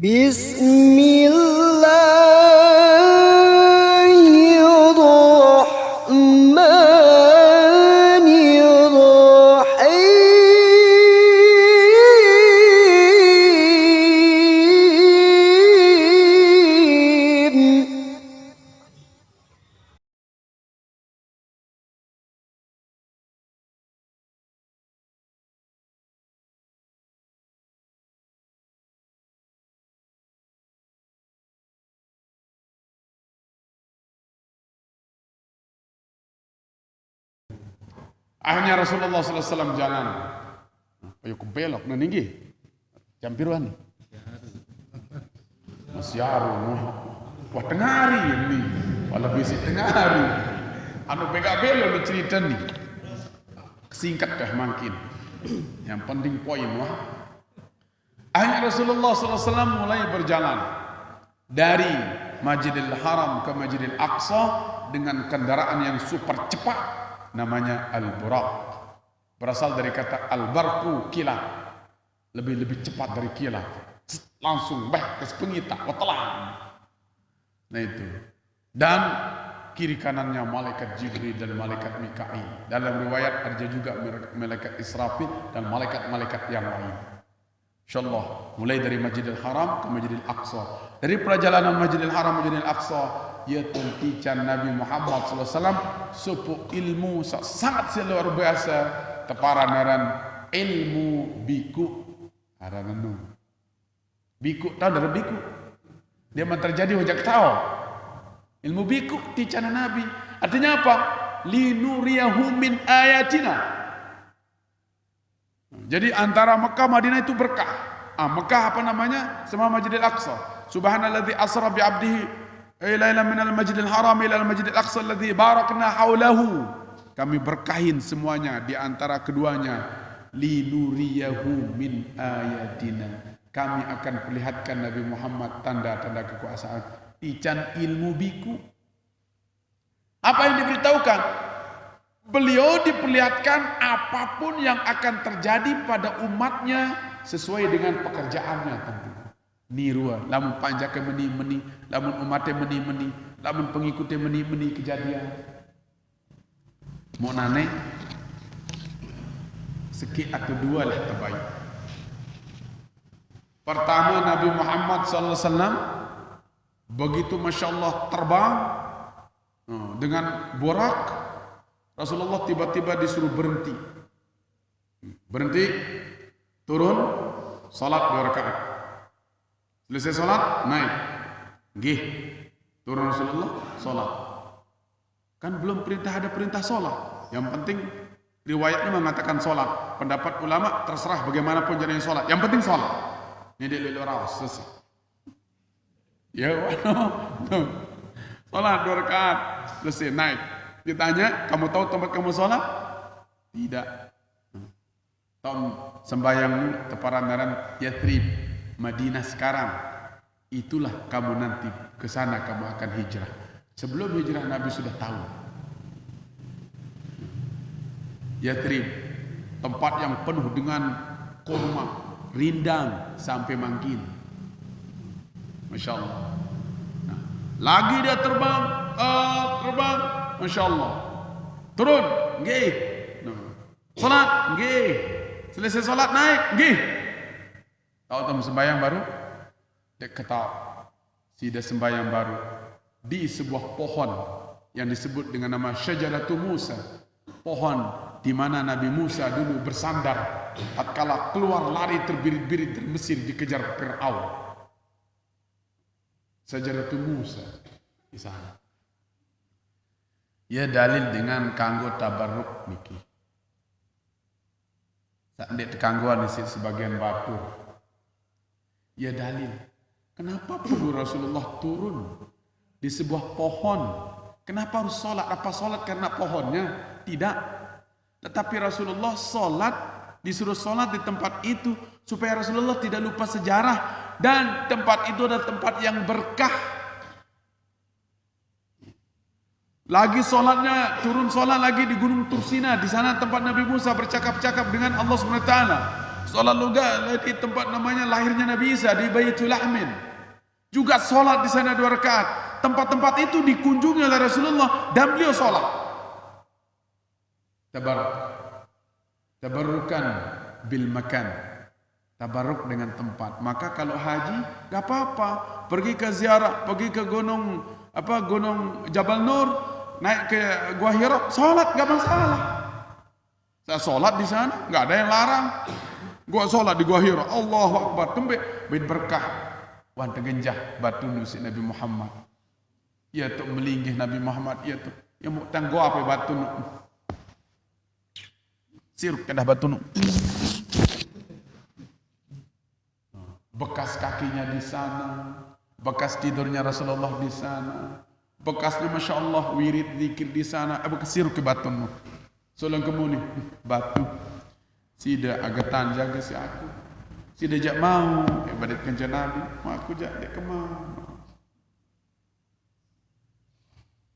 Bismillahirrahmanirrahim. Akhirnya Rasulullah SAW jalan. Ayo ke belok na ninggi. Jampiruan. Masyaru. Wah tengah hari ini. Wala bisi tengah hari. Anu bega belok ni cerita ni. Singkat dah makin. Yang penting poin wah. Akhirnya Rasulullah SAW mulai berjalan dari Masjidil Haram ke Masjidil Aqsa dengan kendaraan yang super cepat. Namanya Al-Buraq, berasal dari kata Al-Barqu, kilat, lebih cepat dari kilat, langsung ke sepengita, wetelan. Nah itu. Dan kiri kanannya malaikat Jibril dan malaikat Mikail. Dalam riwayat ada juga malaikat Israfil dan malaikat-malaikat yang lain. Insyaallah mulai dari Masjidil Haram ke Masjidil Aqsa. Dari perjalanan Masjidil Haram Masjidil Aqsa, ia tentican Nabi Muhammad SAW sepu ilmu sangat luar biasa teparanaran ilmu biku arananu biku tahu dari biku dia terjadi hujak tahu ilmu biku ticana Nabi artinya apa linuriyahu min ayatina. Jadi antara Mekah Madinah itu berkah. Mekah apa namanya sama Masjidil Aqsa. Subhanalladzi asra bi 'abdihi ilailan minal Masjidil Haram ilal Masjidil Aqsa alladzi barakna haulahu. Kami berkahin semuanya di antara keduanya. Linuriyahu min ayatina. Kami akan perlihatkan Nabi Muhammad tanda-tanda kekuasaan. Ican ilmu biku. Apa yang diberitahukan? Beliau diperlihatkan apapun yang akan terjadi pada umatnya sesuai dengan pekerjaannya tentu. Nirua, lamun panjake meni-meni, lamun umatnya meni-meni, lamun pengikutnya meni-meni kejadian. Mau nane, sekit atau dua lah terbaik. Pertama Nabi Muhammad SAW begitu Masya Allah terbang dengan borak. Rasulullah tiba-tiba disuruh berhenti. Berhenti, turun, salat 2 rakaat. Selesai salat, naik. Gih, turun Rasulullah, salat. Kan belum ada perintah salat. Yang penting riwayatnya mengatakan salat. Pendapat ulama terserah bagaimanapun jenis salat. Yang penting salat. Ini dia lulu rawas selesai. Ya, salat 2 rakaat, selesai naik. Ditanya, kamu tahu tempat kamu sholat? Tidak. Tahu sembahyangmu teparandaran Yathrib, Madinah sekarang. Itulah kamu nanti ke sana kamu akan hijrah. Sebelum hijrah Nabi sudah tahu. Yathrib, tempat yang penuh dengan kurma, rindang sampai mangkin. Masya Allah. Nah, lagi dia terbang. Masya Allah. Turun, nggih. Salat, nggih. Selesai salat naik, nggih. Tahu tem sembahyang baru? Dek ketahu. Sida sembahyang baru di sebuah pohon yang disebut dengan nama Syajaratu Musa. Pohon di mana Nabi Musa dulu bersandar tatkala keluar lari terbirit-birit dari Mesir dikejar Fir'aun. Syajaratu Musa di sana. Ya dalil dengan kanggo tabarruk niki. Sakdek kanggoan isi sebagian batu. Ya dalil. Kenapa perlu Rasulullah turun di sebuah pohon? Kenapa harus sholat? Apa sholat karena pohonnya? Tidak. Tetapi Rasulullah sholat, disuruh sholat di tempat itu supaya Rasulullah tidak lupa sejarah dan tempat itu adalah tempat yang berkah. Lagi sholatnya, turun sholat lagi di Gunung Tursina. Di sana tempat Nabi Musa bercakap-cakap dengan Allah SWT. Sholat juga di tempat namanya lahirnya Nabi Isa di Baitul Lahmin. Juga sholat di sana 2 rakaat. Tempat-tempat itu dikunjungi oleh Rasulullah dan beliau sholat. Tabarukan bil makan. Tabaruk dengan tempat. Maka kalau haji gak apa-apa, pergi ke ziarah, pergi ke gunung Jabal Nur, naik ke Gua Hira, sholat gak masalah. Saya sholat di sana, gak ada yang larang. Gua sholat di Gua Hira, Allahu Akbar, kembali bin berkah. Wan tegenjah batu nusi Nabi Muhammad. Ya tu melinggih Nabi Muhammad, ya tu. Yang mau tanggo apa batu nu. Siruk kedah batu nu. Bekas kakinya di sana, bekas tidurnya Rasulullah di sana, bekasnya Masya Allah wirid zikir di sana, bekas siruk ke batu nu. Solang kemuni batu. Sida agatan jaga si aku. Sida jak mau ibadat kanjeng Nabi, mau aku jak dek kemana.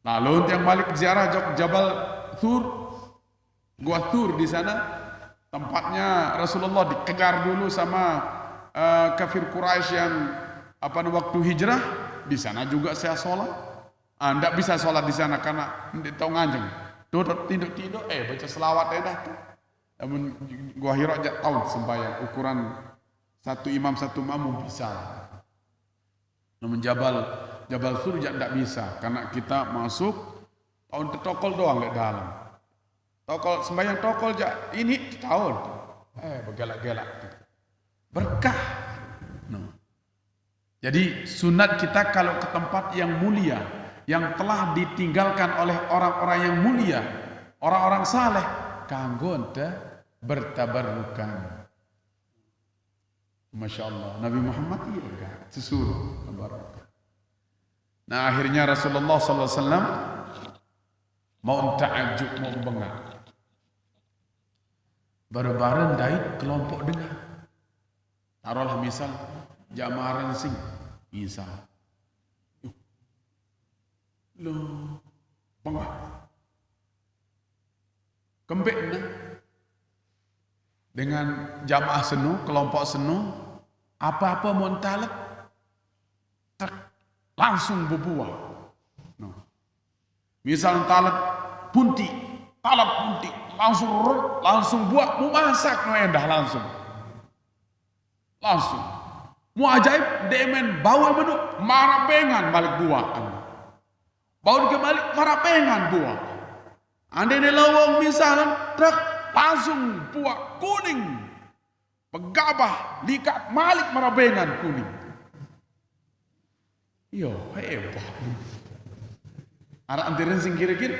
Lalu yang balik ziarah Jabal Thur, Gua Thur di sana tempatnya Rasulullah dikejar dulu sama kafir Quraisy yang waktu hijrah. Di sana juga saya sholat. Anda bisa sholat di sana karena tidak tahu nganjeng. Tidur baca selawat dah tuh. Namun Gua Hira aja tahu sembahyang ukuran satu imam satu makmum bisa. Namun Jabal Sur tidak bisa karena kita masuk tahun tokol doang di dalam. Tokol sembahyang tokol ini tahun. Bergelak-gelak. Berkah. No. Jadi sunat kita kalau ke tempat yang mulia, yang telah ditinggalkan oleh orang-orang yang mulia, orang-orang saleh, kanggo bertabarukan. Masya Allah, Nabi Muhammad iya sesuruh tabarukan. Nah akhirnya Rasulullah SAW mau ta'ajub, mau bengak. Baru-baru dari kelompok dengar. Taruhlah misal jamaah rensing, misal. Loh, bengak. Kembek dengan jamaah senu, kelompok senu, apa-apa montalet langsung berbuah. No. Misal talat punti, langsung buat, mau masak no endah langsung. Mau ajaib demen bawa menu marapengan balik buah. Bawa kembali marapengan buah. Anda ini lawang misalnya truk langsung buah kuning, pegabah, likat malik marapengan kuning. Yo hebat. Arah antiren sing kira-kira.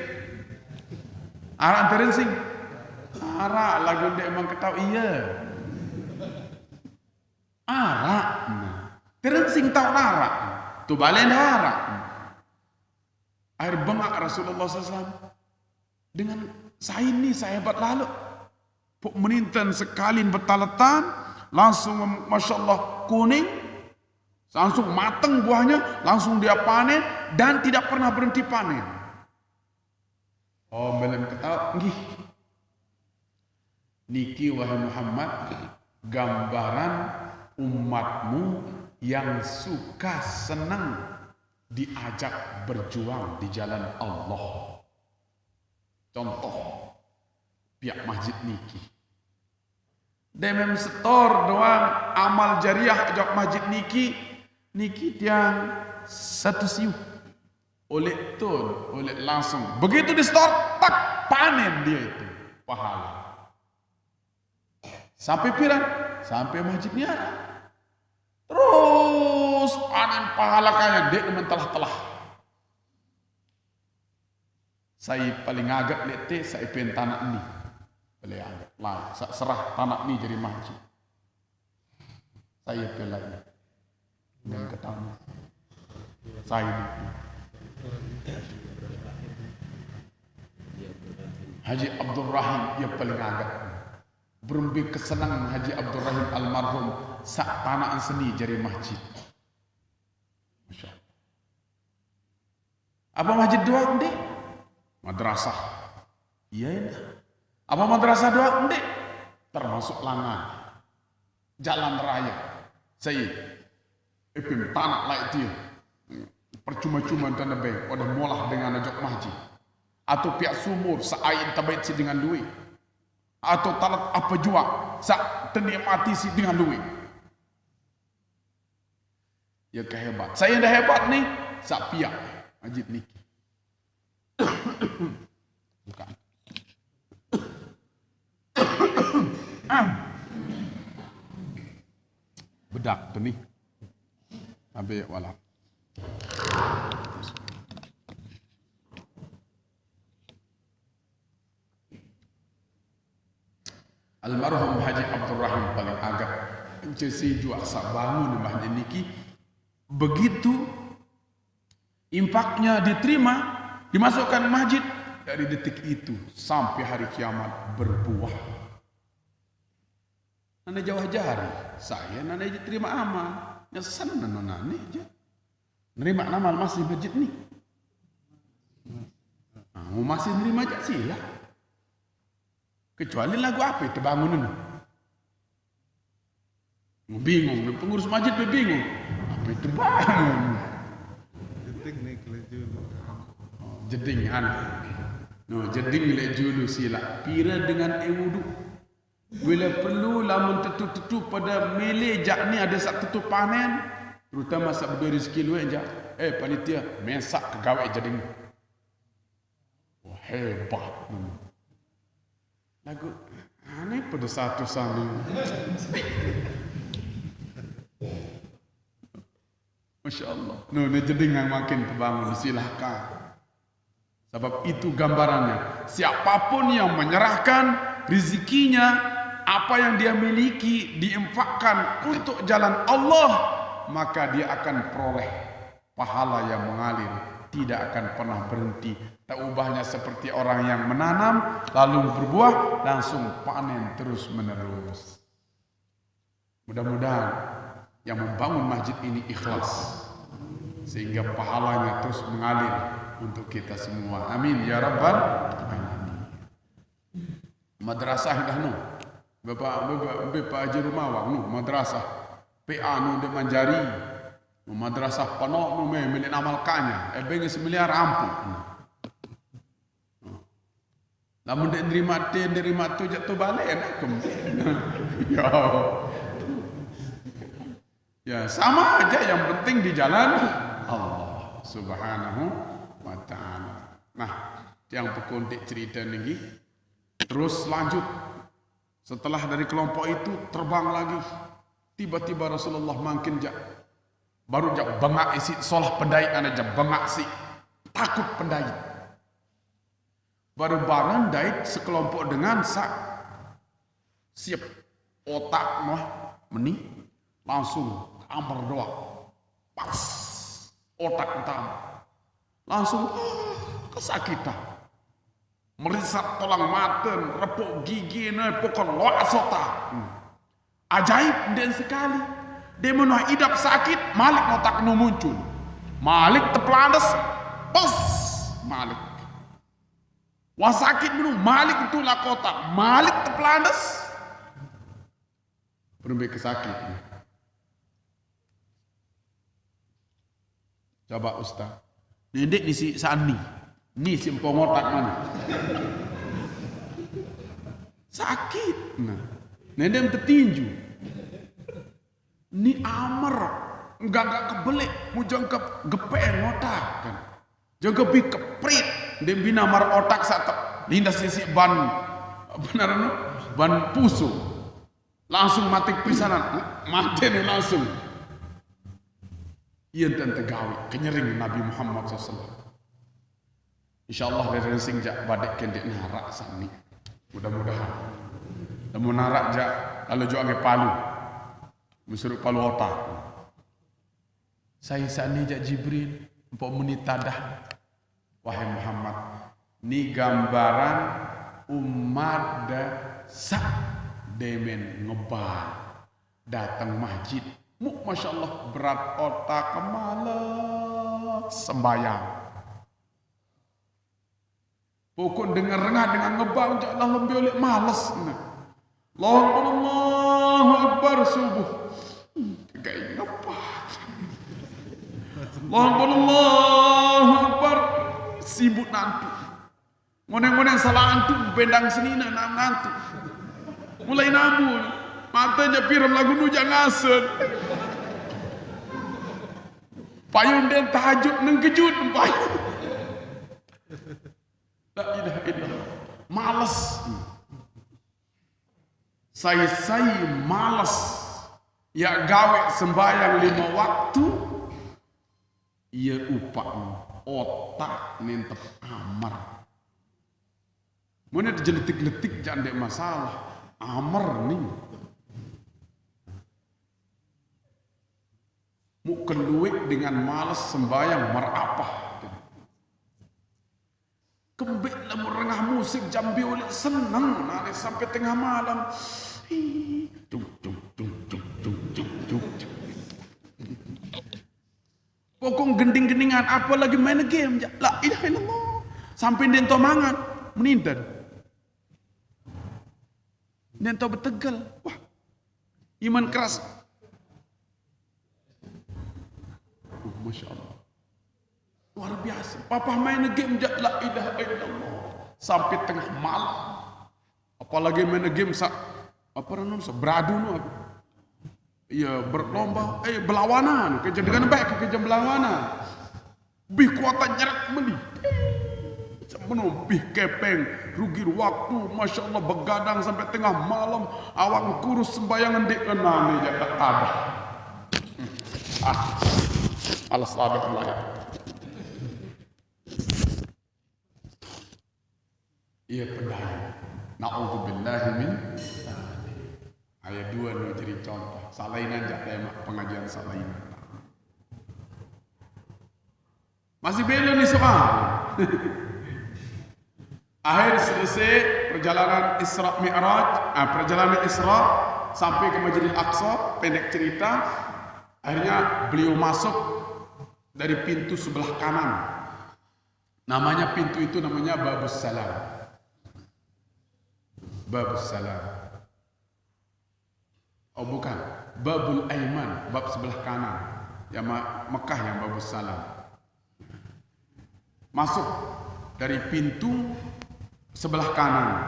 Arah antiren sing. Arah lagu dia emang ketahui iya. Arah. Tiren sing tahu arah. Tu balen arah. Air bengak Rasulullah SAW dengan saya ini saya hebat lalu. Puk menintan sekalin betaletan langsung Masya Allah kuning. Langsung matang buahnya, langsung dia panen dan tidak pernah berhenti panen. Oh, belum ketahui. Nggih. Niki wahai Muhammad, gambaran umatmu yang suka senang diajak berjuang di jalan Allah. Contoh, pihak masjid niki. Demem setor doang amal jariah ajak masjid niki tiang satu siu oleh tun, oleh langsung begitu di store tak panen dia itu pahala sampai pirang sampai masjidnya terus panen pahala kaya dek telah saya paling agak lihat saya pengen tanah ini paling agak lah serah tanah ini jadi masjid saya pilih dan ketahui saya Haji Abdul Rahim yang paling agak berumbi kesenangan Haji Abdul Rahim almarhum sak tanah seni jadi masjid. Masya Allah. Apa masjid doang dek? Madrasah. Iya ya. Apa madrasah doang dek? Termasuk langan. jalan raya. Saya epim tanah lah itu. Percuma-cuma dan lebih pada molah dengan ajak mahji. Atau pihak sumur sa'ain tabaik si dengan duit. Atau talat apa jua sa ternikmati si dengan duit. Ya kehebat. Saya dah hebat nih, sa pihak majid niki. Bukan. Bedak tu ni. Habis wala. Almarhum Haji Abdul Rahim paling agak encesi jua asa bangun di masjid niki. Begitu infaknya diterima, dimasukkan masjid, dari detik itu sampai hari kiamat berbuah. Nana jawah jari, saya nana diterima amal, nyesan nana aja. Nerima amal masih masjid nih. Mau masih nerima aja sila. Kecuali lagu apa itu bangunan. Bingung, pengurus masjid bingung. Apa itu bangun? Jeding nih kelejulu. Jeding no jeding lejulu sila. Pira dengan wudu. Bila perlu lamun tetu-tetu pada melejak ni ada sak tetu panen, terutama sak berdua rezeki lu aja. Panitia mesak kegawai jeding. Wah hebat. Lagu aneh pada satu sana. Masya Allah. No, jeding yang makin terbangun, silahkan. Sebab itu gambarannya. Siapapun yang menyerahkan rezekinya, apa yang dia miliki, diinfakkan untuk jalan Allah, maka dia akan peroleh pahala yang mengalir. Tidak akan pernah berhenti. Tak ubahnya seperti orang yang menanam, lalu berbuah, langsung panen terus menerus. Mudah-mudahan yang membangun masjid ini ikhlas, sehingga pahalanya terus mengalir untuk kita semua. Amin ya rabbal alamin. Madrasah dah no. Bapak Haji Rumawang no madrasah. PA no de Manjari. Madrasah Panok no milik amalkannya. Bengi semiliar ampuh. Namun dia nerima tu jatuh balik nak ya. Ya sama aja, yang penting di jalan Allah Subhanahu wa ta'ala. Nah, yang pekuntik cerita ni terus lanjut. Setelah dari kelompok itu terbang lagi. Tiba-tiba Rasulullah makin baru bengak isi solah pendai aja bengak si takut pendai. Baru barang dait sekelompok dengan siap otak mah meni langsung amar doa pas otak entam langsung kesakitan merisap tulang maten repuk gigi pokok loak sota ajaib dan sekali dia menuh idap sakit Malik otak no muncul Malik teplandes pos Malik wah sakit menuh Malik itu lah kotak Malik teplandes berubah kesakit. Coba Ustaz. Nendek ni si Sani. Ni si empong otak mana? Sakit. Nah. Nendek tertinju. Ni amar. Enggak kebelik. Mujang ke gepeng otak. Kan. Jaga bi keprit. Dia bina mar otak satu. Lindas sisi ban. Benar no? Ban pusu. Langsung mati pisanan. Mati ni langsung. Ia dan tegawi kenyering Nabi Muhammad SAW. InsyaAllah dari sing jak badak kendek narak sani. Mudah-mudahan. Namun narak jak lalu jo ange palu. Musuruh palu otak. Saya sani jak Jibril empok menitadah. Wahai Muhammad, ni gambaran umat sak demen ngebal datang masjid. Masya Allah berat otak malas sembayang. Pokok dengar rengah dengan ngebang janganlah lebih oleh malas. Allah Allahu Akbar subuh. Kayak ngapa? Allahu Akbar sibuk nantu. Ngoneng-ngoneng salah antu bendang senina nantu. Mulai namu matanya piram lagu nu jangasen. Payung dan tahajud neng kejut payung. La ilaha illallah. Malas. Saya malas. Ya gawe sembahyang 5 waktu. Ia upah otak nentep amar. Mana dijeletik-letik jangan dek masalah. Amar nih. Mu keluik dengan malas sembahyang merapah. Kembek lah merengah musik jam biolik senang nari sampai tengah malam. Cung. Pokok gending-gendingan apalagi main game. La ilaha illallah. Sampai dento mangan menindan. Dento betegal. Wah. Iman keras. Masya Allah. Luar biasa. Papa main game la ilaha illallah. Sampai tengah malam. Apalagi main game beradu nu apa? Ya berlomba, berlawanan, kejadian baik, kejadian berlawanan. Bih kuatan nyerak meli. Sebelum bih kepeng, rugi waktu, masya Allah begadang sampai tengah malam, awak kurus sembayangan di enam ya tak ada. Alas ada lah ya. Ia pedang. Na'udzubillahi min ayat 2 nu jadi contoh. Salainan jak tema pengajian salainan. Masih belum nih soal. Akhir selesai perjalanan Isra Mi'raj, perjalanan Isra sampai ke Masjidil Aqsa, pendek cerita, akhirnya beliau masuk dari pintu sebelah kanan. Namanya pintu itu namanya Babus Salam. Babus Salam. Oh bukan, Babul Aiman, bab sebelah kanan. Ya Mekah yang Babus Salam. Masuk dari pintu sebelah kanan.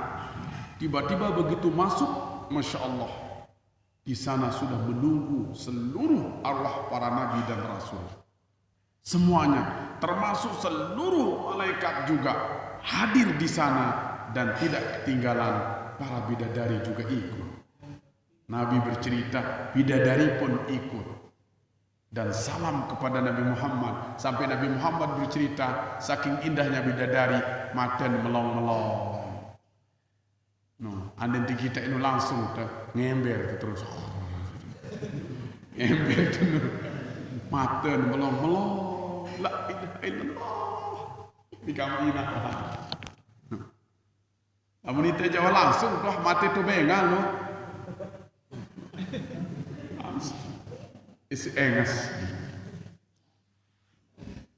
Tiba-tiba begitu masuk, Masya Allah, di sana sudah menunggu seluruh arwah para nabi dan rasul. Semuanya, termasuk seluruh malaikat juga hadir di sana dan tidak ketinggalan para bidadari juga ikut. Nabi bercerita, bidadari pun ikut. Dan salam kepada Nabi Muhammad. Sampai Nabi Muhammad bercerita, saking indahnya bidadari, maten melong-melong. No, andin di kita ini langsung ngember terus. Ngember terus. Maten melong-melong. La ilaha illallah. Di kami ina. Namun itu jawab langsung, wah mati tu bengal lo. Isi engas.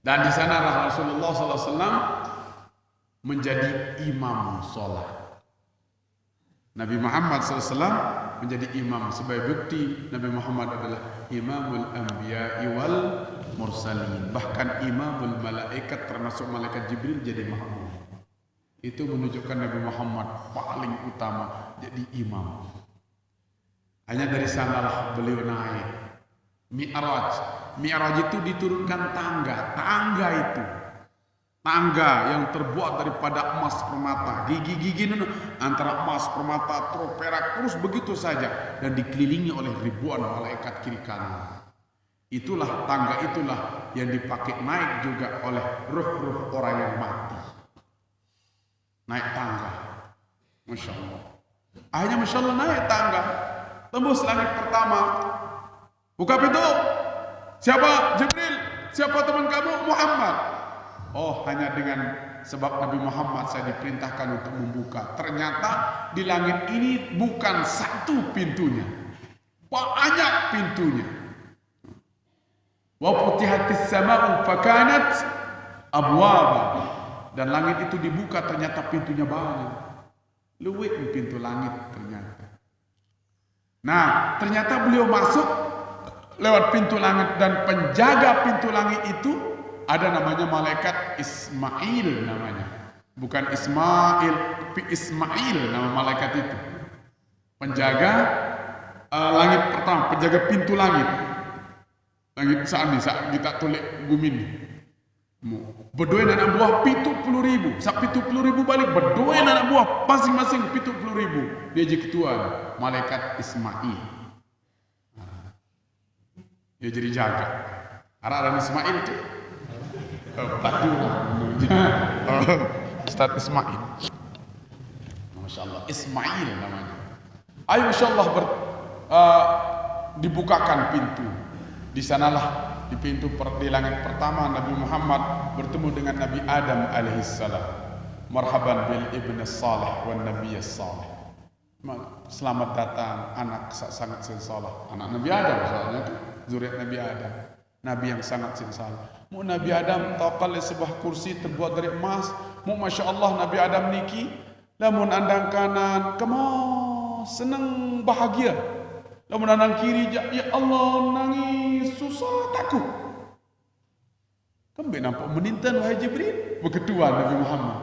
Dan di sana Rasulullah SAW menjadi imam sholat. Nabi Muhammad SAW menjadi imam. Sebagai bukti Nabi Muhammad adalah imamul anbiya'i wal mursalin. Bahkan imamul malaikat termasuk malaikat Jibril jadi makmum. Itu menunjukkan Nabi Muhammad paling utama jadi imam. Hanya dari sanalah beliau naik. Mi'raj. Mi'raj itu diturunkan tangga. Tangga itu. Tangga yang terbuat daripada emas permata. Gigi-gigi antara emas permata, perak terus begitu saja. Dan dikelilingi oleh ribuan malaikat kiri kanan. Itulah tangga itulah yang dipakai naik juga oleh ruh-ruh orang yang mati. Naik tangga. Masya Allah. Akhirnya Masya Allah naik tangga. Tembus langit pertama. Buka pintu. Siapa? Jibril. Siapa teman kamu? Muhammad. Oh, hanya dengan sebab Nabi Muhammad saya diperintahkan untuk membuka. Ternyata di langit ini bukan satu pintunya. Banyak pintunya. Wa futihatis sama'u fakanat abwaba. Dan langit itu dibuka ternyata pintunya banyak. Luwih pintu langit ternyata. Nah, ternyata beliau masuk lewat pintu langit dan penjaga pintu langit itu ada namanya malaikat Ismail namanya. Bukan Ismail, tapi Ismail nama malaikat itu. Penjaga langit pertama, penjaga pintu langit. Langit saat ini, saat kita tulik bumi ini. Berdoa anak buah 70.000. Sak 70.000 balik berdoa anak buah masing-masing 70.000. Dia jadi ketua, malaikat Ismail. Dia jadi jaga. Arah Ismail itu. Ustaz Ismail. Masya Allah, Ismail namanya. Ayo Masya Allah dibukakan pintu. Di sanalah di pintu di langit pertama Nabi Muhammad bertemu dengan Nabi Adam alaihissalam. Marhaban bil ibn salih wan nabiy salih. Selamat datang anak sangat saleh. Anak Nabi Adam soalnya itu zuriat Nabi Adam. Nabi yang sangat saleh. Mu Nabi Adam tawakal sebuah kursi terbuat dari emas. Mu Masya Allah Nabi Adam niki lamun andang kanan kemas senang bahagia. Lamun andang kiri ya Allah nangis susah takut. Kembali nampak menintan wahai Jibril berketua Nabi Muhammad.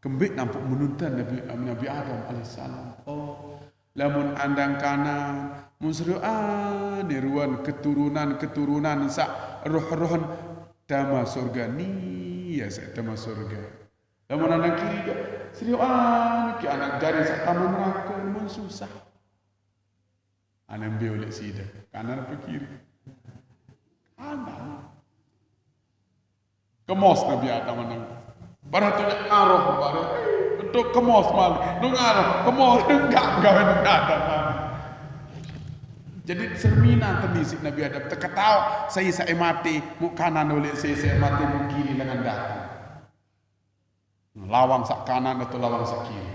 Kembali nampak menuntan Nabi Adam alaihissalam. Oh, lamun andang kanan musru'an ruan keturunan sa roh-rohan dama surga ni ya sa dama surga. Lamun andang kiri seriuan ki anak jari sa taman neraka mun susah. Anak beolek sida kanan apa kiri? Kanan. Kemos Nabi Adam andang baratulnya ngaruh barat untuk kemos mal lu ngaruh kemos enggak Nabi Adam. Jadi cerminan tadi si Nabi Adam terketawa saya mati mu kanan oleh saya mati mu kiri dengan datang lawang sak kanan atau lawang sak kiri.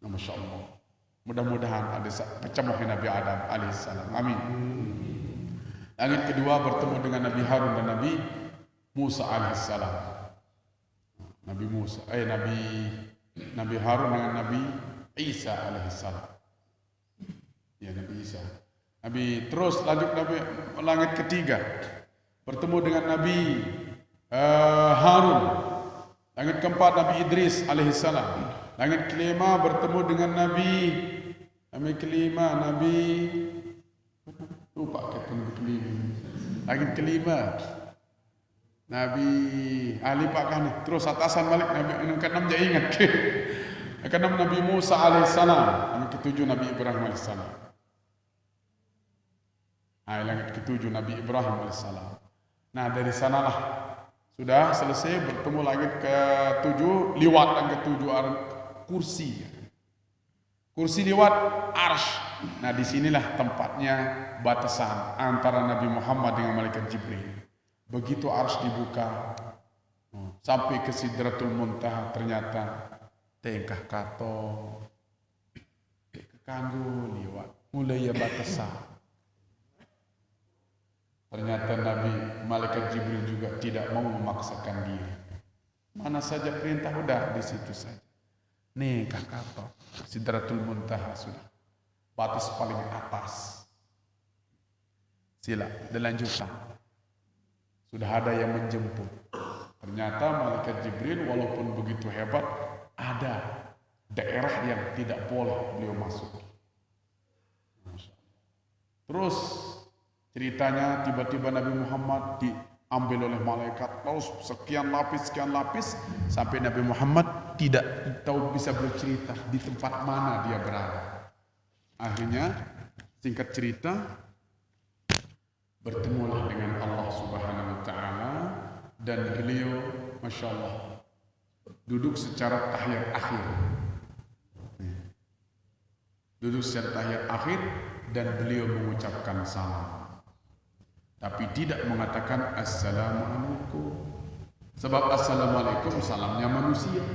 Masya Allah, mudah-mudahan ada pecah Nabi Adam alaihissalam. Amin. Langit kedua bertemu dengan Nabi Harun dan Nabi Musa alaihissalam. Nabi Harun dengan Nabi Isa alaihissalam. Ya Nabi Isa. Terus lanjut langit ketiga bertemu dengan Nabi Harun. Langit keempat Nabi Idris alaihissalam. Langit kelima bertemu dengan Nabi lupa ketemu kelima. Langit kelima Nabi Ali Pak kan terus atasan balik Nabi ke-6 jangan ingat ke. Ke-6 Nabi Musa alaihissalam, langit ke-7 Nabi Ibrahim alaihissalam. Langit ke-7 Nabi Ibrahim alaihissalam. Nah, dari sanalah sudah selesai bertemu langit ke-7 liwat yang ke-7 kursi. Kursi liwat arsh. Nah, disinilah tempatnya batasan antara Nabi Muhammad dengan malaikat Jibril. Begitu arsh dibuka sampai ke Sidratul Muntaha ternyata tengkah kato kekanggu liwat mulai ya batasan. Ternyata Nabi malaikat Jibril juga tidak mau memaksakan diri. Mana saja perintah udah di situ saja. Nih kato Sidratul Muntaha sudah batas paling atas. Sila dilanjutkan. Sudah ada yang menjemput. Ternyata malaikat Jibril walaupun begitu hebat, ada daerah yang tidak boleh beliau masuk. Terus ceritanya tiba-tiba Nabi Muhammad diambil oleh malaikat, terus sekian lapis sampai Nabi Muhammad tidak tahu bisa bercerita di tempat mana dia berada. Akhirnya singkat cerita bertemulah dengan Allah Subhanahu wa taala dan beliau Masya Allah duduk secara tahiyat akhir. Duduk secara tahiyat akhir dan beliau mengucapkan salam. Tapi tidak mengatakan assalamualaikum. Sebab assalamualaikum salamnya manusia.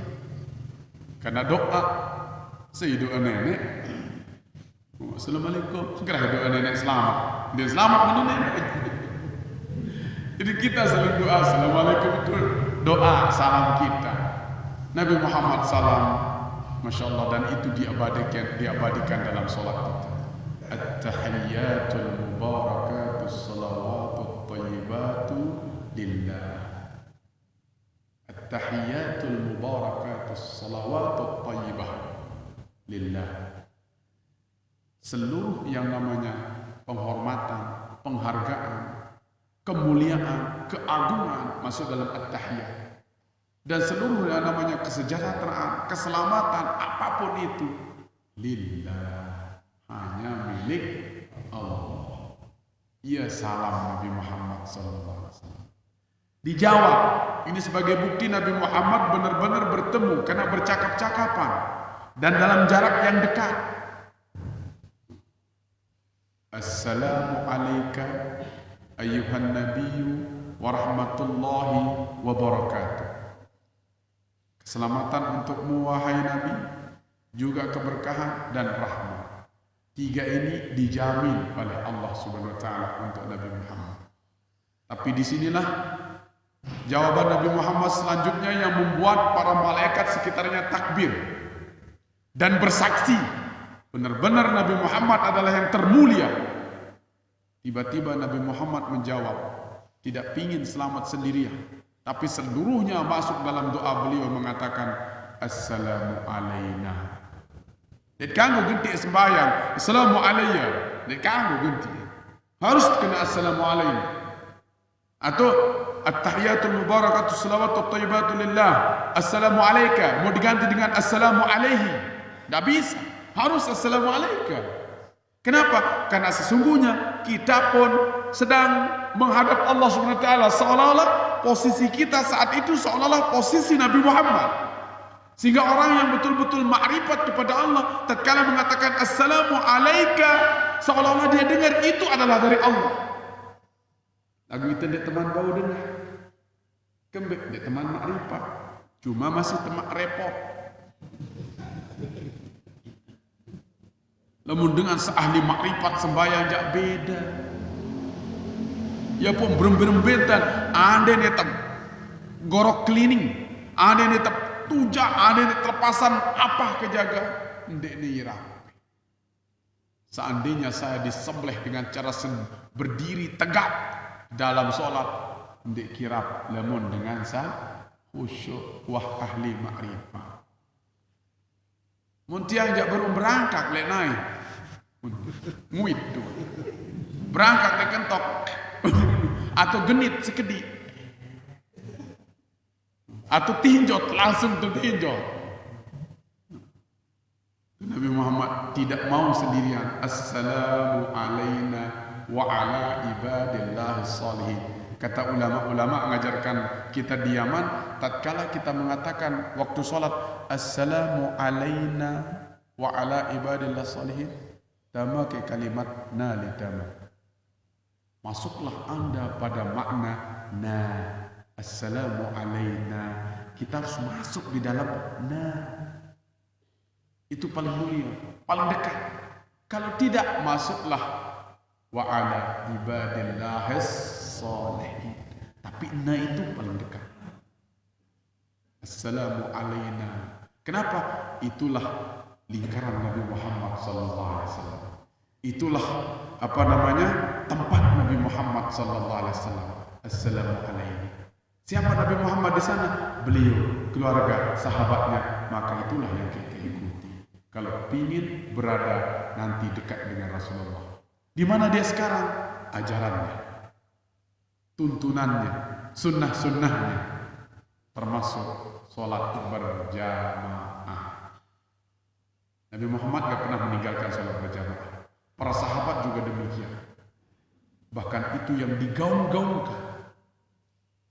Karena doa doa nenek. Assalamualaikum. Segera doa nenek selamat. Dia selamat menurut nenek. Jadi kita saling doa assalamualaikum itu doa salam kita. Nabi Muhammad salam, Masya Allah, dan itu diabadikan dalam sholat kita. At-tahiyyatul mubarakatus salawatut thayyibatu lillah. At-tahiyyatul mubarakatus salawatut thayyibah lillah. Seluruh yang namanya penghormatan, penghargaan, kemuliaan, keagungan masuk dalam at-tahiyyat. Dan seluruh yang namanya kesejahteraan, keselamatan, apapun itu lillah, hanya milik Allah. Ya salam Nabi Muhammad SAW. Dijawab, ini sebagai bukti Nabi Muhammad benar-benar bertemu karena bercakap-cakapan dan dalam jarak yang dekat. Assalamu alayka ayyuhan nabiyyu wa rahmatullahi wa barakatuh. Keselamatan untukmu wahai Nabi, juga keberkahan dan rahmat. Tiga ini dijamin oleh Allah Subhanahu wa taala untuk Nabi Muhammad. Tapi disinilah jawaban Nabi Muhammad selanjutnya yang membuat para malaikat sekitarnya takbir dan bersaksi benar-benar Nabi Muhammad adalah yang termulia. Tiba-tiba Nabi Muhammad menjawab, tidak pingin selamat sendirian, tapi seluruhnya masuk dalam doa beliau mengatakan assalamu alaina. Dia kanggo ganti sembahyang assalamu alayya, dia kanggo ganti harus kena assalamu alaina atau at-tahiyatul mubarakatus salawatut thayyibatu lillah, assalamu alayka mau diganti dengan assalamu alaihi, tidak bisa, harus assalamu alayka. Kenapa? Karena sesungguhnya kita pun sedang menghadap Allah Subhanahu wa taala, seolah-olah posisi kita saat itu seolah-olah posisi Nabi Muhammad. Sehingga orang yang betul-betul ma'rifat kepada Allah tatkala mengatakan assalamu alayka, seolah-olah dia dengar itu adalah dari Allah. Lagu itu dia teman bau dengar, kembek dia teman ma'rifat, cuma masih teman repot. Namun dengan seahli makrifat sembahyang jak beda. Ya pun beremben-rembetan, ada yang tetap gorok cleaning, ada yang tetap tujak, ada yang terpasan apa kejaga, ndek ni rapi. Seandainya saya disembelih dengan cara berdiri tegak dalam sholat, ndek kirap, namun dengan saya khusyuk, wah ahli makrifat. Muntiang jak baru berangkat lek naik nguit tu berangkat lek kentok atau genit sekedip atau tinjot langsung tu tinjot. Nabi Muhammad tidak mau sendirian. Assalamu alaina wa ala ibadillah salihin. Kata ulama-ulama mengajarkan kita di Yaman, tatkala kita mengatakan waktu sholat assalamu alaina wa ala ibadillah salihin, dama ke kalimat na lidama. Masuklah anda pada makna na. Assalamu alaina, kita harus masuk di dalam na. Itu paling mulia, paling dekat. Kalau tidak, masuklah wa ala ibadillah salihin. Tapi na itu paling dekat. Assalamu alaina. Kenapa? Itulah lingkaran Nabi Muhammad SAW. Itulah tempat Nabi Muhammad SAW. Assalamu alaina. Siapa Nabi Muhammad di sana? Beliau, keluarga, sahabatnya. Maka itulah yang kita ikuti. Kalau ingin berada nanti dekat dengan Rasulullah. Di mana dia sekarang? Ajarannya, tuntunannya, sunnah-sunnahnya, termasuk sholat berjamaah. Nabi Muhammad gak pernah meninggalkan sholat berjamaah. Para sahabat juga demikian. Bahkan itu yang digaung-gaungkan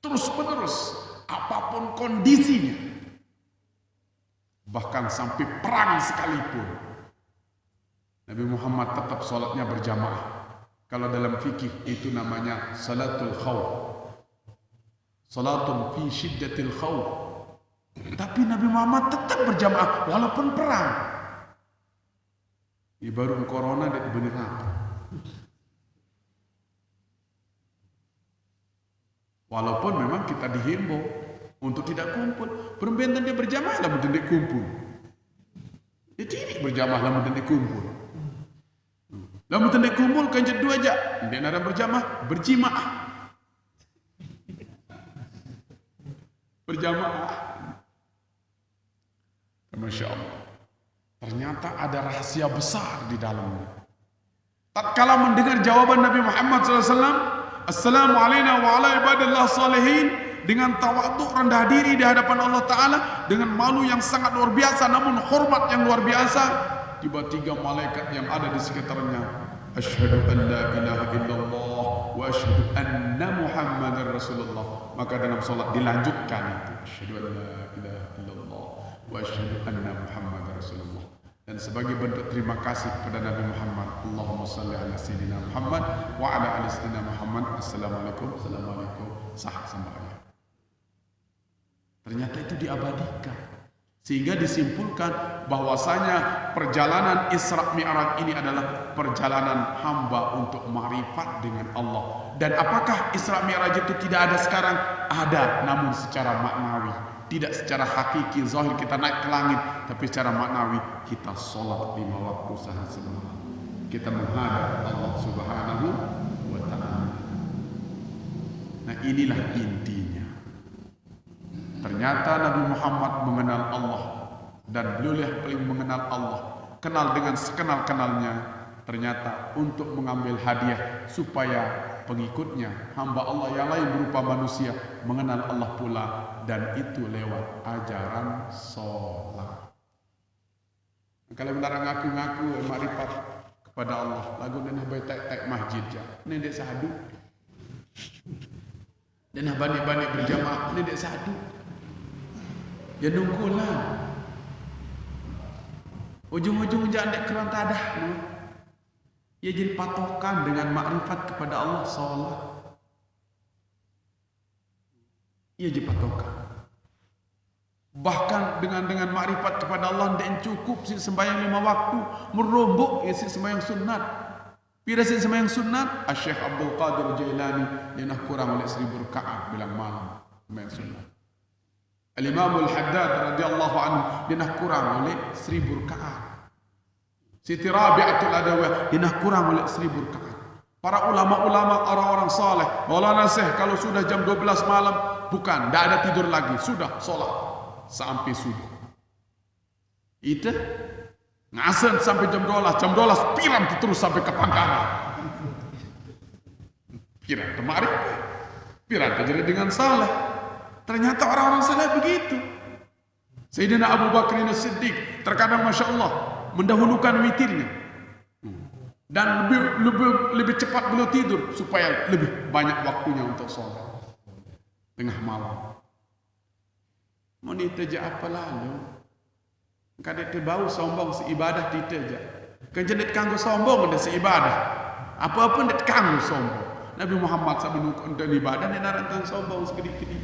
terus-menerus, apapun kondisinya. Bahkan sampai perang sekalipun, Nabi Muhammad tetap sholatnya berjamaah. Kalau dalam fikih itu namanya salatul khawf, salatun fi syiddatil khawf. Tapi Nabi Muhammad tetap berjamaah walaupun perang. Ini baru corona dan bener apa? Walaupun memang kita dihimbau untuk tidak kumpul, perbentan dia berjamaah lah tidak kumpul. Dia tidak berjamaah lah tidak kumpul. Lamun tendek kumpul kan dua aja, ndek nara berjamaah, berjimaah. Berjamaah. Masya Allah. Ternyata ada rahasia besar di dalamnya. Tatkala mendengar jawaban Nabi Muhammad SAW, Assalamualaikum wa ala ibadillah salihin, dengan tawadhu rendah diri di hadapan Allah Ta'ala, dengan malu yang sangat luar biasa namun hormat yang luar biasa, tiba-tiba malaikat yang ada di sekitarnya, asyhadu an la ilaha illallah wa asyhadu anna muhammadar rasulullah. Maka dalam salat dilanjutkan itu, asyhadu an la ilaha illallah wa asyhadu anna muhammadar rasulullah. Dan sebagai bentuk terima kasih kepada Nabi Muhammad, Allahumma salli ala sayyidina Muhammad wa ala ali sayyidina Muhammad. Assalamualaikum, assalamualaikum, sah sembahyang. Ternyata itu diabadikan, sehingga disimpulkan bahwasanya perjalanan Isra Mi'raj ini adalah perjalanan hamba untuk ma'rifat dengan Allah. Dan apakah Isra Mi'raj itu tidak ada sekarang? Ada, namun secara maknawi, tidak secara hakiki zahir kita naik ke langit, tapi secara maknawi kita sholat 5 waktu sehari semalam, kita menghadap Allah Subhanahu wa Ta'ala. Nah, inilah intinya. Ternyata Nabi Muhammad mengenal Allah, dan beliau yang paling mengenal Allah, kenal dengan sekenal-kenalnya. Ternyata untuk mengambil hadiah supaya pengikutnya, hamba Allah yang lain berupa manusia, mengenal Allah pula, dan itu lewat ajaran sholat. Kalau benar ngaku-ngaku makrifat kepada Allah, lagu denah baik tek masjid ya, ini dek sadu. Denah banyak-banyak berjamaah, ini dek sadu. Ya nungkulah. Ujung-ujung jangan dek keran tadah. Ia jadi patokan dengan makrifat kepada Allah sholat. Ia jadi patokan. Bahkan dengan makrifat kepada Allah tidak cukup si sembahyang 5 waktu, merombok si sembahyang sunat. Pira si sembahyang sunat, Syekh Abdul Qadir Jailani dia nak kurang oleh 1000 rakaat bilang malam sembahyang sunat. Al-Imam Al-Haddad radhiyallahu anhu dia nak kurang oleh 1000 rakaat. Siti Rabi'atul Adawiyah dia nak kurang oleh 1000 rakaat. Para ulama-ulama, orang-orang saleh, Maulana Syekh kalau sudah jam 12 malam, bukan, tidak ada tidur lagi, sudah sholat sampai subuh. Itu ngasen sampai jam 12 piram terus sampai ke Pangkalan. Piram kemarin, piram terjadi dengan saleh. Ternyata orang-orang saleh begitu. Sayyidina Abu Bakar As-Siddiq terkadang Masya Allah mendahulukan witirnya dan lebih cepat beliau tidur supaya lebih banyak waktunya untuk sholat tengah malam. Mau diteja apa lalu? Kadang terbau sombong seibadah diteja. Kan jadi kanggo sombong ada seibadah. Apa-apa ndak kanggo sombong. Nabi Muhammad sabun untuk ibadah dia narantang sombong sekedip-kedip.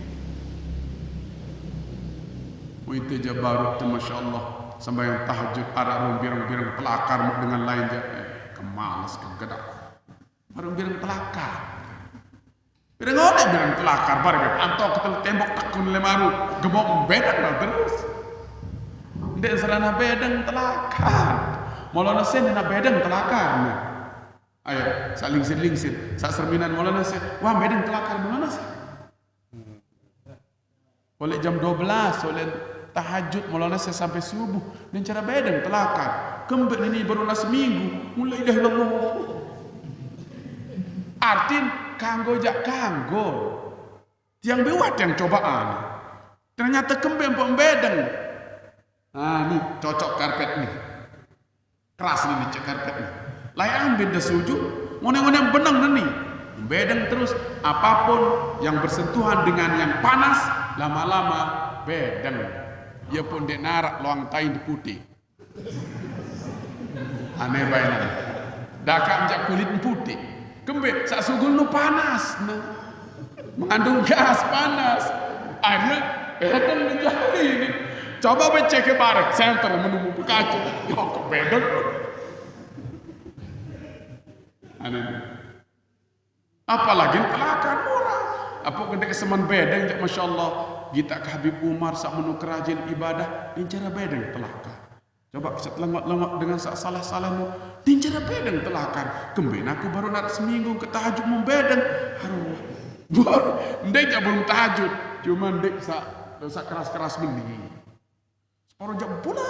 Mau diteja baru tu Masya Allah. Sampai yang tahajud ada birang-birang pelakar dengan lain je kemalas kegedak birang-birang pelakar birang pelakar baru antok ke tembok takun lemaru gemuk bedang lah terus ndek serana bedang telakar Maulana Sen na bedang telakar ayo saling lingsir sak serminan Maulana Sen wah bedang telakar Maulana Sen oleh jam 12 oleh tahajud Maulana saya sampai subuh dan cara bedang telakar kembali ini baru seminggu mulai dah Allah artin kanggo jak kanggo tiang bewat yang cobaan ternyata kembali pembedang nih cocok karpet nih keras nih cek karpet nih layak ambil dah sujud ngone-ngone benang nih bedang terus apapun yang bersentuhan dengan yang panas lama-lama bedang. Ia pun dek narak loang tain di putih. Aneh bayanan. Dakak menjak kulit putih. Kembali sak sugul nu panas. Mengandung gas panas. Akhirnya bedang menjadi ini. Coba becek ke barek. Center menunggu kaca. Yo ke bedang. Aneh. Apalagi pelakar murah. Apa gede keseman bedang jak Masya Allah. Kita ke Habib Umar sak menu kerajin ibadah incara bedeng telaka. Coba bisa lengok-lengok dengan salah-salahmu. Tinjara bedeng telakar. Kemben aku baru nak seminggu ke tahajud membedeng. Haruh. Ndek belum tahajud. Cuma ndek dosa keras-keras benih. Separo jam pula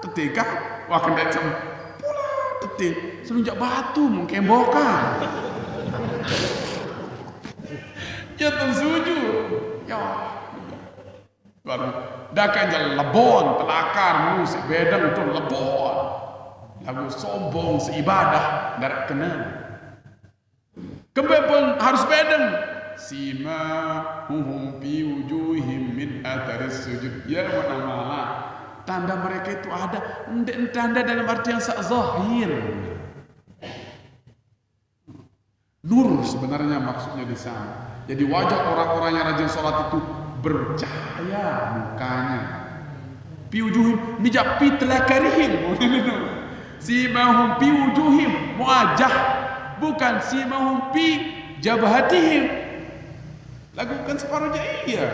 tetika. Wah kendek sam pula tetik. Selunjak batu mungkin boka. Ya tensuju. Ya. Baru dakan jalan lebon telakar musik bedeng tu lebon. Lagu sombong seibadah darat kenal. Kembali pun harus bedeng. Sima hum fi wujuhim min atharis sujud. Ya mana tanda mereka itu ada. Tanda dalam arti yang zahir. Nur sebenarnya maksudnya di sana. Jadi wajah orang-orang yang rajin sholat itu bercahaya mukanya. Fi wujuhim nijak fi telakarihim. Simahum fi wujuhim muajah, bukan simahum fi jabhatihim. Lakukan separuh iya.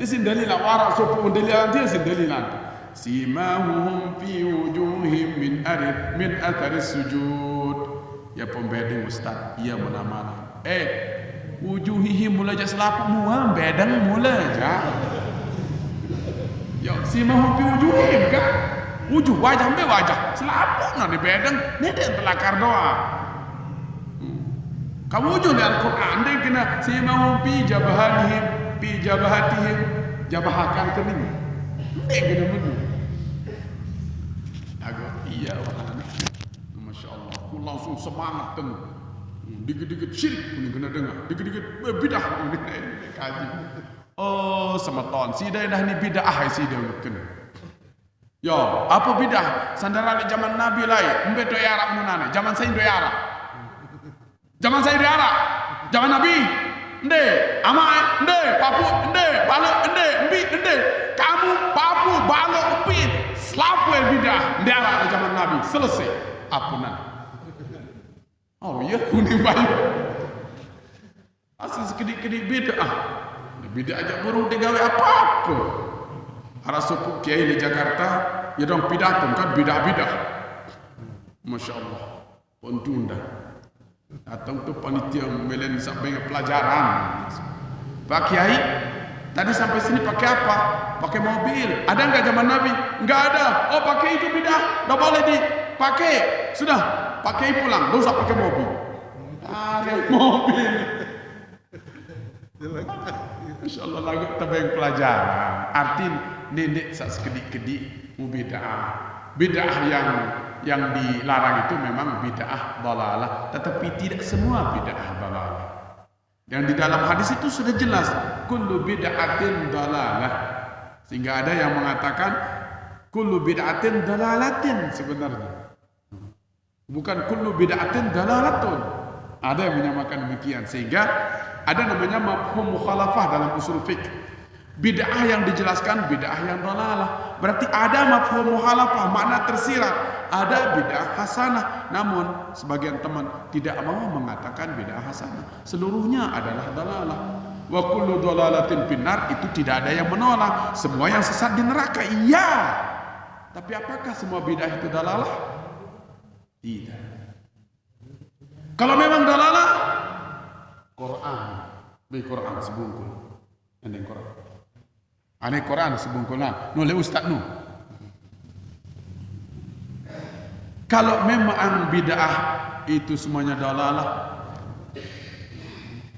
Dia sindalilah warak sopo dalilan dia sindalilan. Simahum fi wujuhim min atharis sujud. Ya pembedeng ustaz, iya mana-mana. Wujuhihim mula aja selapuk muam bedeng mula aja. Ya simahum fi wujuhim kan? Wujuh wajah ambil wajah selapuk nah di bedeng ni dia telakar doa. Kamu wujud di Al-Quran dia kena simahum fi jabahatihim jabahakan kening. Dia kena benar. Agak iya wahana. Masya Allah. Aku langsung semangat tu. Dikit-dikit syirik pun kena dengar. Dikit-dikit bidah pun kaji. Oh semeton. Si dah ni bidah si dah kena. Yo, apa bidah? Sandaran di zaman Nabi lain. Embe doi Arab nunane. Zaman saya doi Arab. Zaman saya doi Arab. Zaman Nabi. Ende, amai, ende, papu, ende, balok, ende, embi, ende. Kamu papu, balok, embi. Selapu yang bidah. Ende Arab di zaman Nabi. Selesai. Apunan. Oh iya, kuning bayu. Asal sekedik-kedik bidah. Bidah aja baru digawe apa-apa. Arah suku kiai di Jakarta, ya dong pidato kan bidah-bidah. Masya Allah, pontunda. Datang tu panitia melen sampai pelajaran. Pak Kiai, tadi sampai sini pakai apa? Pakai mobil. Ada enggak zaman Nabi? Enggak ada. Oh pakai itu bidah, enggak boleh dipakai. Sudah, pakai pulang. Dosa pakai mobil. Ada mobil. Insya Allah lagu tabeng pelajaran. Arti nenek sak sekedik-kedik bid'ah yang dilarang itu memang bid'ah dalalah, tetapi tidak semua bid'ah dalalah. Yang di dalam hadis itu sudah jelas kullu bid'atin dalalah, sehingga ada yang mengatakan kullu bid'atin dalalatin sebenarnya, bukan kullu bid'atin dalalatun. Ada yang menyamakan demikian, sehingga ada namanya mafhum mukhalafah dalam usul fiqh. Bid'ah yang dijelaskan bid'ah yang dalalah. Berarti ada mafhum mukhalafah, makna tersirat. Ada bid'ah hasanah. Namun sebagian teman tidak mau mengatakan bid'ah hasanah. Seluruhnya adalah dalalah. Wa kullu dalalatin finnar, itu tidak ada yang menolak. Semua yang sesat di neraka, iya. Tapi apakah semua bid'ah itu dalalah? Tidak. Kalau memang dalalah, Quran sebungkul. Ending Quran. Ane Quran sebungkulna noleh ustaz nu. Kalau memang bid'ah itu semuanya dalalah,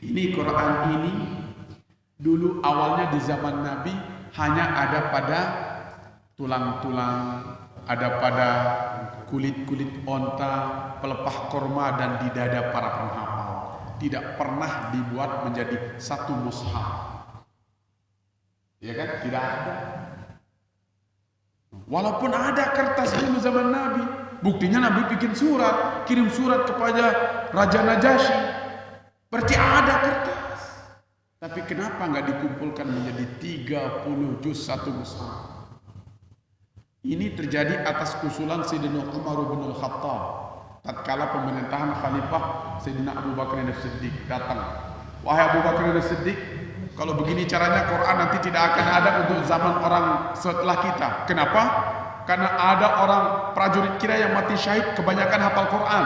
ini Quran ini dulu awalnya di zaman Nabi hanya ada pada tulang-tulang, ada pada kulit-kulit onta, pelepah korma dan di dada para penghafal. Tidak pernah dibuat menjadi satu mushaf. Ya kan? Tidak ada. Walaupun ada kertas dulu zaman Nabi, buktinya Nabi bikin surat, kirim surat kepada Raja Najasyi. Berarti ada kertas. Tapi kenapa nggak dikumpulkan menjadi 30 juz satu mushaf? Ini terjadi atas usulan Sayyidina Umar bin Al-Khattab. Tatkala pemerintahan Khalifah Sayyidina Abu Bakar As-Siddiq datang. Wahai Abu Bakar As-Siddiq, kalau begini caranya Quran nanti tidak akan ada untuk zaman orang setelah kita. Kenapa? Karena ada orang prajurit kita yang mati syahid kebanyakan hafal Quran.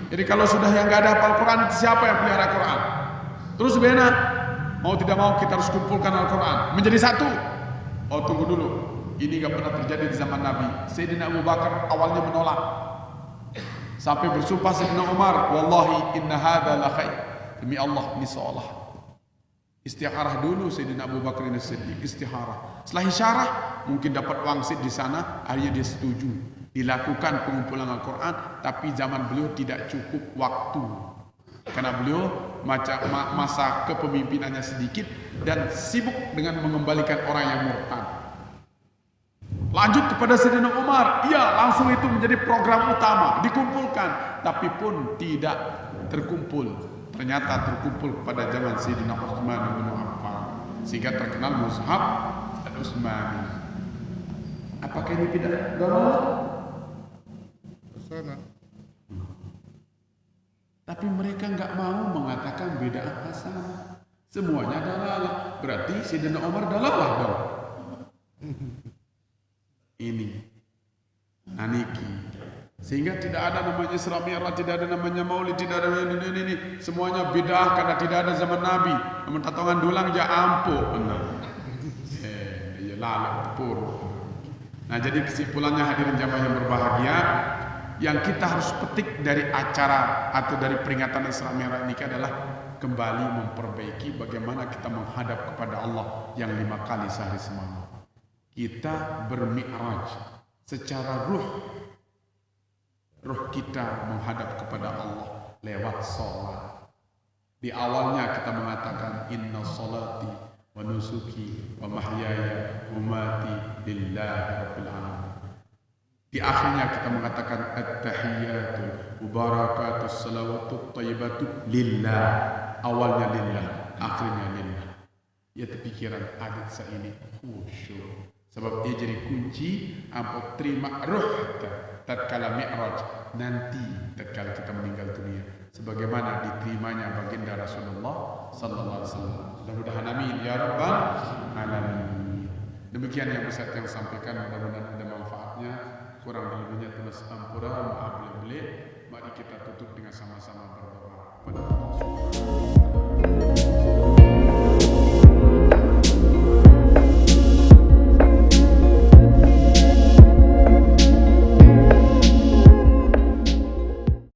Jadi kalau sudah yang nggak ada hafal Quran, itu siapa yang pelihara Quran? Terus bena, mau tidak mau kita harus kumpulkan Al-Quran menjadi satu. Oh tunggu dulu, ini nggak pernah terjadi di zaman Nabi. Sayyidina Abu Bakar awalnya menolak, sampai bersumpah Sayyidina Umar, wallahi inna hadza la khair, demi Allah ini seolah. Istikharah dulu Sayyidina Abu Bakar ini Siddiq, istikharah. Setelah isyarah mungkin dapat wangsit di sana, akhirnya dia setuju dilakukan pengumpulan Al-Quran. Tapi zaman beliau tidak cukup waktu, karena beliau masa kepemimpinannya sedikit dan sibuk dengan mengembalikan orang yang murtad. Lanjut kepada Sayyidina Umar, iya langsung itu menjadi program utama, dikumpulkan, tapi pun tidak terkumpul. Ternyata terkumpul pada zaman Sayyidina Utsman bin Affan, sehingga terkenal Mushaf Al-Utsmani. Apakah ini tidak dalal? Sana. Tapi mereka nggak mau mengatakan bid'ah hasanah. Semuanya dalalah. Berarti Sayyidina Umar dalalah dong. Ini aniki. Sehingga tidak ada namanya Isra Mi'raj, tidak ada namanya Maulid, tidak ada ini. Semuanya bid'ah karena tidak ada zaman Nabi. Namun tatongan dulang ja ampuh benar. Ya lalat tepur. Nah, jadi kesimpulannya hadirin jamaah yang berbahagia, yang kita harus petik dari acara atau dari peringatan Isra Mi'raj ini adalah kembali memperbaiki bagaimana kita menghadap kepada Allah yang 5 kali sehari semalam. Kita bermi'raj secara ruh kita menghadap kepada Allah lewat sholat. Di awalnya kita mengatakan inna sholati wa nusuki wa mahyaya wa mati lillahi rabbil alamin. Di akhirnya kita mengatakan at-tahiyyatu mubarakatus salawatut thayyibatu lillah. Awalnya lillah, akhirnya lillah. Ya pikiran adat saya ini khusyuk. Sebab dia jadi kunci apa terima ruh tatkala mi'raj nanti tatkala kita meninggal dunia, sebagaimana diterimanya baginda Rasulullah sallallahu alaihi wasallam. Mudah-mudahan amin ya rabbal alamin. Demikian yang bisa saya sampaikan, mudah-mudahan ada manfaatnya. Kurang lebihnya tulis ampura, maaf lebih. Mari kita tutup dengan sama-sama berdoa.